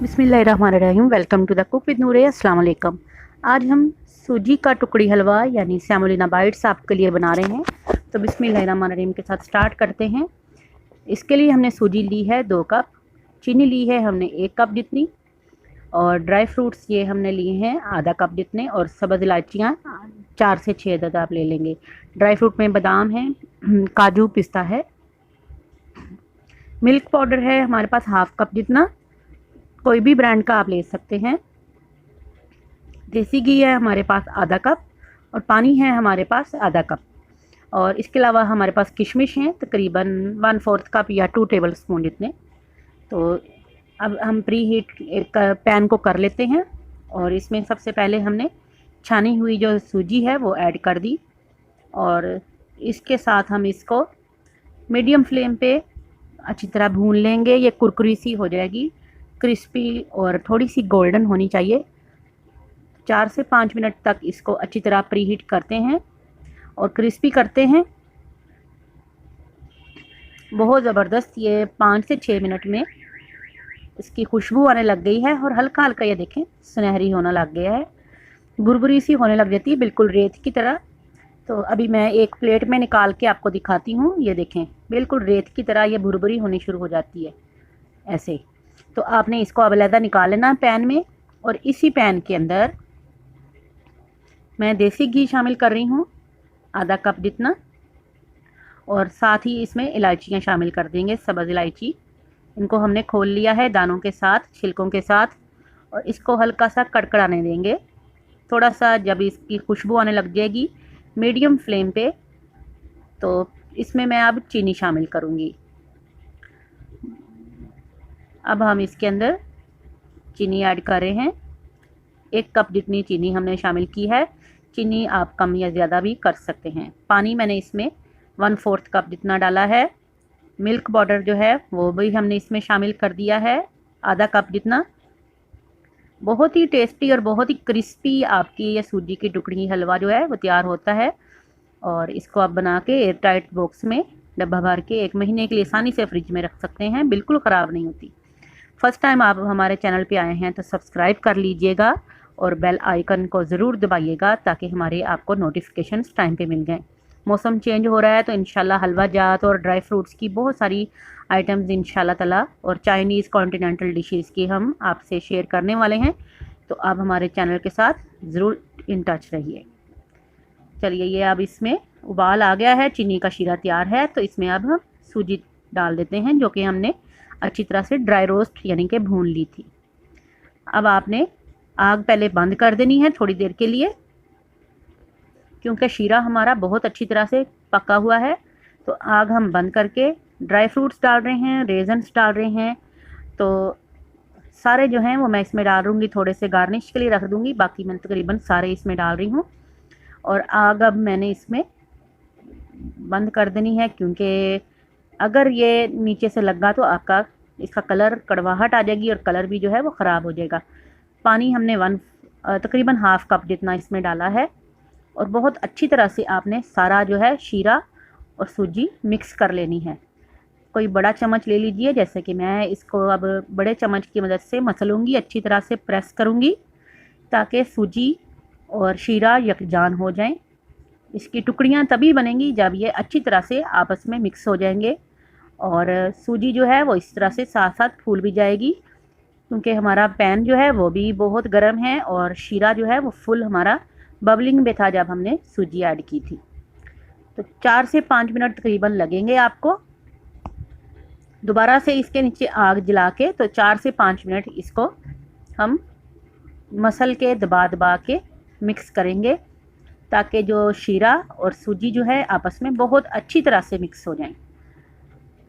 बिस्मिल्लाहिर्रहमानिर्रहीम। Welcome to the cook with Noore. अस्सलाम वालेकुम। आज हम सूजी का टुकड़ी हलवा यानी सेमोलिना बाइट्स आपके लिए बना रहे हैं। तो बिस्मिल्लाहिर्रहमानिर्रहीम के साथ स्टार्ट करते हैं। इसके लिए हमने सूजी ली है 2 कप, चीनी ली है हमने 1 कप जितनी, और ड्राई फ्रूट्स ये हमने लिए हैं आधा कप जितने, और सब्ज़ इलायचियाँ 4 से 6 अदद आप ले लेंगे। ड्राई फ्रूट में बादाम है, काजू, पिस्ता है। मिल्क पाउडर है हमारे पास हाफ़ कप जितना, कोई भी ब्रांड का आप ले सकते हैं। देसी घी है हमारे पास आधा कप, और पानी है हमारे पास आधा कप। और इसके अलावा हमारे पास किशमिश हैं तकरीबन 1/4 कप या 2 टेबल स्पून जितने। तो अब हम प्री हीट एक पैन को कर लेते हैं, और इसमें सबसे पहले हमने छानी हुई जो सूजी है वो ऐड कर दी, और इसके साथ हम इसको मीडियम फ्लेम पे अच्छी तरह भून लेंगे। ये कुरकुरी सी हो जाएगी, क्रिस्पी और थोड़ी सी गोल्डन होनी चाहिए। 4 से 5 मिनट तक इसको अच्छी तरह प्री हीट करते हैं और क्रिस्पी करते हैं। बहुत ज़बरदस्त ये 5 से 6 मिनट में इसकी खुशबू आने लग गई है, और हल्का हल्का ये देखें सुनहरी होना लग गया है, भुरभुरी सी होने लग जाती है बिल्कुल रेत की तरह। तो अभी मैं एक प्लेट में निकाल के आपको दिखाती हूँ। ये देखें बिल्कुल रेत की तरह ये भुरभुरी होनी शुरू हो जाती है ऐसे। तो आपने इसको अब अलहदा निकाल लेना पैन में, और इसी पैन के अंदर मैं देसी घी शामिल कर रही हूँ आधा कप जितना, और साथ ही इसमें इलायचियाँ शामिल कर देंगे, सब्ज़ इलायची। इनको हमने खोल लिया है दानों के साथ, छिलकों के साथ, और इसको हल्का सा कड़कड़ाने देंगे थोड़ा सा। जब इसकी खुशबू आने लग जाएगी मीडियम फ्लेम पे, तो इसमें मैं अब चीनी शामिल करूँगी। अब हम इसके अंदर चीनी ऐड कर रहे हैं। 1 कप जितनी चीनी हमने शामिल की है। चीनी आप कम या ज़्यादा भी कर सकते हैं। पानी मैंने इसमें 1/4 कप जितना डाला है। मिल्क पाउडर जो है वो भी हमने इसमें शामिल कर दिया है आधा कप जितना। बहुत ही टेस्टी और बहुत ही क्रिस्पी आपकी ये सूजी की टुकड़ी हलवा जो है वो तैयार होता है। और इसको आप बना के एयर टाइट बॉक्स में डब्बा भर के 1 महीने के लिए आसानी से फ्रिज में रख सकते हैं, बिल्कुल ख़राब नहीं होती। फर्स्ट टाइम आप हमारे चैनल पे आए हैं तो सब्सक्राइब कर लीजिएगा, और बेल आइकन को ज़रूर दबाइएगा ताकि हमारे आपको नोटिफिकेशंस टाइम पे मिल जाएं। मौसम चेंज हो रहा है तो इंशाल्लाह हलवा जात और ड्राई फ्रूट्स की बहुत सारी आइटम्स इंशाल्लाह ताला, और चाइनीज़ कॉन्टिनेंटल डिशेज़ की हम आपसे शेयर करने वाले हैं। तो आप हमारे चैनल के साथ ज़रूर इन टच रहिए। चलिए, ये अब इसमें उबाल आ गया है, चीनी का शीरा तैयार है। तो इसमें अब हम सूजी डाल देते हैं जो कि हमने अच्छी तरह से ड्राई रोस्ट यानी कि भून ली थी। अब आपने आग पहले बंद कर देनी है थोड़ी देर के लिए, क्योंकि शीरा हमारा बहुत अच्छी तरह से पका हुआ है। तो आग हम बंद करके ड्राई फ्रूट्स डाल रहे हैं, रेजन्स डाल रहे हैं। तो सारे जो हैं वो मैं इसमें डाल दूँगी, थोड़े से गार्निश के लिए रख दूँगी, बाकी मैं तकरीबन सारे इसमें डाल रही हूँ। और आग अब मैंने इसमें बंद कर देनी है, क्योंकि अगर ये नीचे से लगा तो आपका इसका कलर कड़वाहट आ जाएगी, और कलर भी जो है वो ख़राब हो जाएगा। पानी हमने तकरीबन हाफ़ कप जितना इसमें डाला है, और बहुत अच्छी तरह से आपने सारा जो है शीरा और सूजी मिक्स कर लेनी है। कोई बड़ा चम्मच ले लीजिए, जैसे कि मैं इसको अब बड़े चम्मच की मदद से मसलूँगी, अच्छी तरह से प्रेस करूँगी ताकि सूजी और शीरा यकजान हो जाएं। इसकी टुकड़ियाँ तभी बनेंगी जब ये अच्छी तरह से आपस में मिक्स हो जाएंगे, और सूजी जो है वो इस तरह से साथ साथ फूल भी जाएगी, क्योंकि हमारा पैन जो है वो भी बहुत गर्म है, और शीरा जो है वो फुल हमारा बबलिंग में था जब हमने सूजी ऐड की थी। तो 4 से 5 मिनट तकरीबन लगेंगे आपको। दोबारा से इसके नीचे आग जला के तो 4 से 5 मिनट इसको हम मसल के दबा दबा के मिक्स करेंगे, ताकि जो शीरा और सूजी जो है आपस में बहुत अच्छी तरह से मिक्स हो जाएं।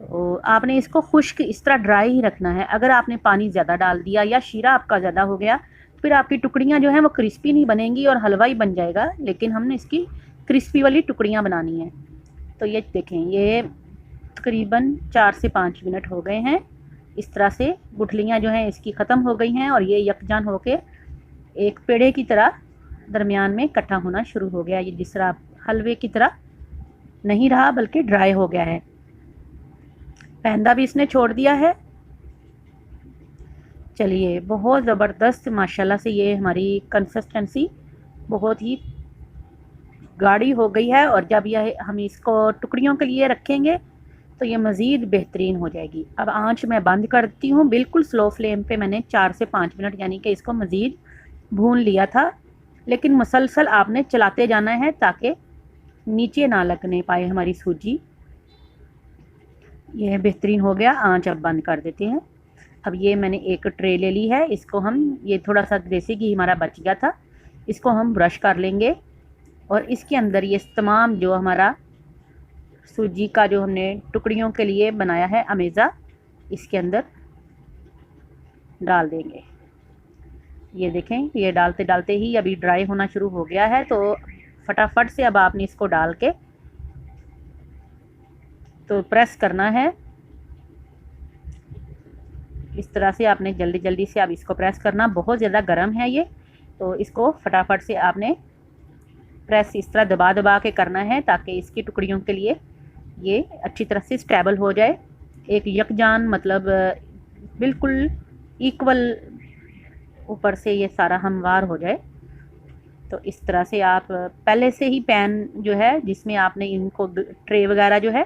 तो आपने इसको खुश्क इस तरह ड्राई ही रखना है। अगर आपने पानी ज़्यादा डाल दिया या शीरा आपका ज़्यादा हो गया, फिर आपकी टुकड़ियाँ जो हैं वो क्रिस्पी नहीं बनेंगी और हलवा ही बन जाएगा, लेकिन हमने इसकी क्रिस्पी वाली टुकड़ियाँ बनानी हैं। तो ये देखें, ये तकरीबन 4 से 5 मिनट हो गए हैं। इस तरह से गुठलियाँ जो हैं इसकी ख़त्म हो गई हैं, और ये यकजान होके एक पेड़े की तरह दरमियान में इकट्ठा होना शुरू हो गया। ये जिस तरह हलवे की तरह नहीं रहा बल्कि ड्राई हो गया है। पैंदा भी इसने छोड़ दिया है। चलिए, बहुत ज़बरदस्त माशाल्लाह से ये हमारी कंसिस्टेंसी बहुत ही गाढ़ी हो गई है, और जब यह हम इसको टुकड़ियों के लिए रखेंगे तो ये मज़ीद बेहतरीन हो जाएगी। अब आंच मैं बंद करती हूँ, बिल्कुल स्लो फ्लेम पे मैंने 4 से 5 मिनट यानी कि इसको मज़ीद भून लिया था, लेकिन मुसलसल आपने चलाते जाना है ताकि नीचे ना लगने पाए हमारी सूजी। यह बेहतरीन हो गया, आंच अब बंद कर देते हैं। अब ये मैंने एक ट्रे ले ली है, इसको हम, ये थोड़ा सा देसी घी हमारा बच गया था, इसको हम ब्रश कर लेंगे और इसके अंदर ये तमाम जो हमारा सूजी का जो हमने टुकड़ियों के लिए बनाया है अमेज़ा, इसके अंदर डाल देंगे। ये देखें, ये डालते डालते ही अभी ड्राई होना शुरू हो गया है, तो फटाफट से अब आपने इसको डाल के तो प्रेस करना है। इस तरह से आपने जल्दी जल्दी से अब इसको प्रेस करना, बहुत ज़्यादा गर्म है ये, तो इसको फटाफट से आपने प्रेस इस तरह दबा दबा के करना है ताकि इसकी टुकड़ियों के लिए ये अच्छी तरह से स्टेबल हो जाए, एक यकजान, मतलब बिल्कुल इक्वल ऊपर से ये सारा हमवार हो जाए। तो इस तरह से आप पहले से ही पैन जो है जिसमें आपने इनको ट्रे वगैरह जो है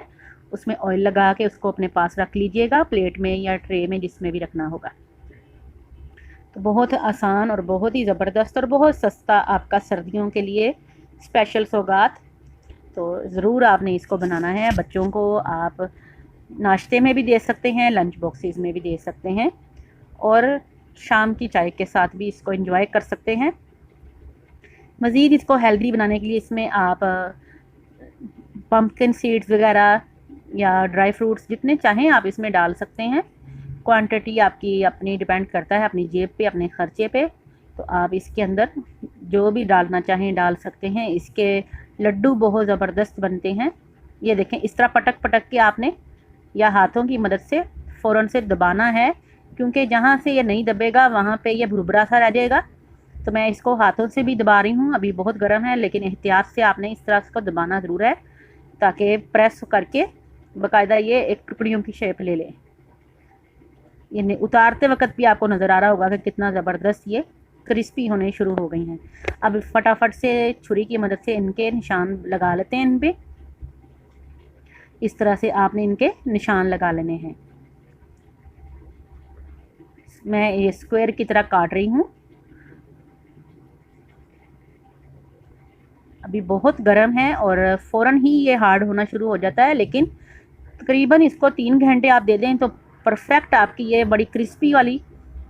उसमें ऑयल लगा के उसको अपने पास रख लीजिएगा, प्लेट में या ट्रे में जिसमें भी रखना होगा। तो बहुत आसान और बहुत ही ज़बरदस्त और बहुत सस्ता आपका सर्दियों के लिए स्पेशल सौगात। तो ज़रूर आपने इसको बनाना है। बच्चों को आप नाश्ते में भी दे सकते हैं, लंच बॉक्सेस में भी दे सकते हैं, और शाम की चाय के साथ भी इसको एंजॉय कर सकते हैं। मज़ीद इसको हेल्दी बनाने के लिए इसमें आप पम्पकिन सीड्स वगैरह या ड्राई फ्रूट्स जितने चाहें आप इसमें डाल सकते हैं। क्वांटिटी आपकी अपनी डिपेंड करता है, अपनी जेब पे, अपने ख़र्चे पे। तो आप इसके अंदर जो भी डालना चाहें डाल सकते हैं। इसके लड्डू बहुत ज़बरदस्त बनते हैं। ये देखें, इस तरह पटक पटक के आपने या हाथों की मदद से फ़ौरन से दबाना है, क्योंकि जहाँ से ये नहीं दबेगा वहाँ पे ये भुरभुरा सा रह जाएगा। तो मैं इसको हाथों से भी दबा रही हूँ, अभी बहुत गर्म है, लेकिन एहतियात से आपने इस तरह इसको दबाना ज़रूर है ताकि प्रेस करके बाकायदा ये एक टुकड़ियों की शेप ले लें। ये उतारते वक्त भी आपको नज़र आ रहा होगा कि कितना ज़बरदस्त ये क्रिस्पी होने शुरू हो गई हैं। अब फटाफट से छुरी की मदद से इनके निशान लगा लेते हैं। इन पे इस तरह से आपने इनके निशान लगा लेने हैं। मैं ये स्क्वायर की तरह काट रही हूँ। अभी बहुत गर्म है और फ़ौरन ही ये हार्ड होना शुरू हो जाता है, लेकिन तकरीबन इसको 3 घंटे आप दे दें तो परफेक्ट आपकी ये बड़ी क्रिस्पी वाली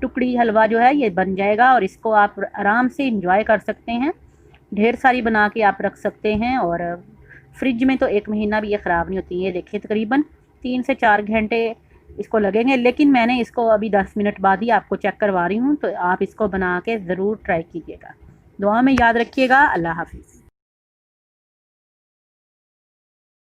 टुकड़ी हलवा जो है ये बन जाएगा, और इसको आप आराम से इंजॉय कर सकते हैं। ढेर सारी बना के आप रख सकते हैं, और फ्रिज में तो 1 महीना भी ये ख़राब नहीं होती है। देखिए, तकरीबन 3 से 4 घंटे इसको लगेंगे, लेकिन मैंने इसको अभी 10 मिनट बाद ही आपको चेक करवा रही हूँ। तो आप इसको बना के ज़रूर ट्राई कीजिएगा। दुआ में याद रखिएगा। अल्लाह हाफिज़।